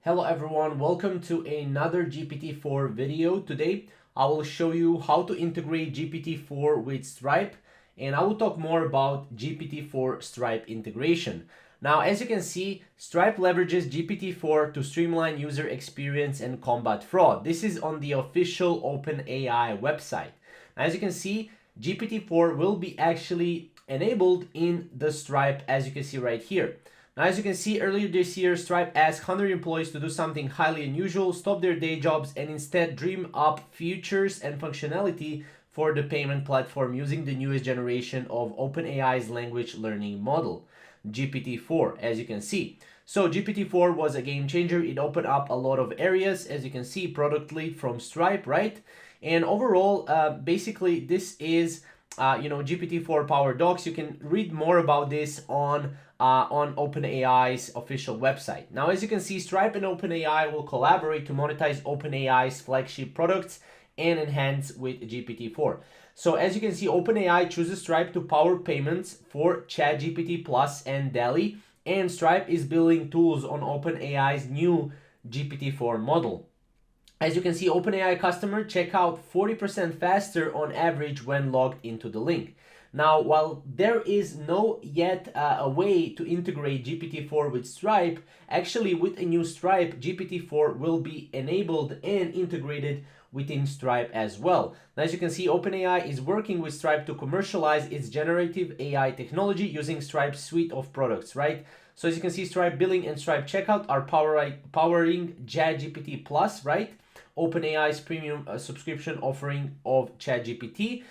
Hello everyone, welcome to another GPT-4 video. Today I will show you how to integrate GPT-4 with Stripe, and I will talk more about GPT-4 Stripe integration. Now, as you can see, Stripe leverages GPT-4 to streamline user experience and combat fraud. This is on the official OpenAI website. As you can see, GPT-4 will be actually enabled in the Stripe, as you can see right here. Now, as you can see, earlier this year, Stripe asked 100 employees to do something highly unusual, stop their day jobs, and instead dream up features and functionality for the payment platform using the newest generation of OpenAI's language learning model, GPT-4, as you can see. So GPT-4 was a game changer. It opened up a lot of areas, as you can see, product lead from Stripe, right? And overall, basically, this is GPT-4 Power Docs. You can read more about this on OpenAI's official website. Now, as you can see, Stripe and OpenAI will collaborate to monetize OpenAI's flagship products and enhance with GPT-4. So as you can see, OpenAI chooses Stripe to power payments for ChatGPT Plus and DALL-E, and Stripe is building tools on OpenAI's new GPT-4 model. As you can see, OpenAI customers check out 40% faster on average when logged into the link. Now, while there is no yet a way to integrate GPT-4 with Stripe, actually with a new Stripe, GPT-4 will be enabled and integrated within Stripe as well. Now, as you can see, OpenAI is working with Stripe to commercialize its generative AI technology using Stripe's suite of products, right? So as you can see, Stripe Billing and Stripe Checkout are powering ChatGPT Plus, right? OpenAI's premium subscription offering of ChatGPT.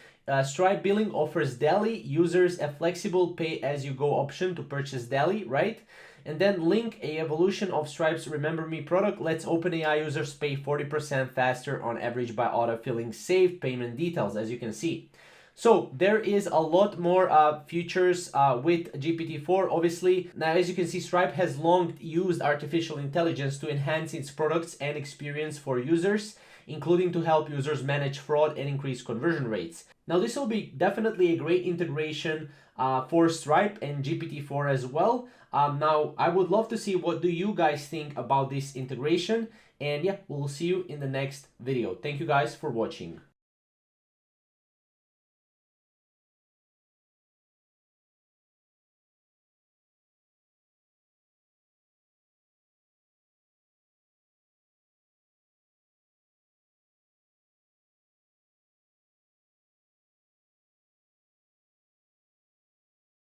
Stripe Billing offers DALL-E users a flexible pay-as-you-go option to purchase DALL-E, right? And then Link, a evolution of Stripe's Remember Me product, lets OpenAI users pay 40% faster on average by autofilling saved payment details, as you can see. So there is a lot more features with GPT-4, obviously. Now, as you can see, Stripe has long used artificial intelligence to enhance its products and experience for users, including to help users manage fraud and increase conversion rates. Now, this will be definitely a great integration for Stripe and GPT-4 as well. Now, I would love to see what do you guys think about this integration. And yeah, we'll see you in the next video. Thank you guys for watching.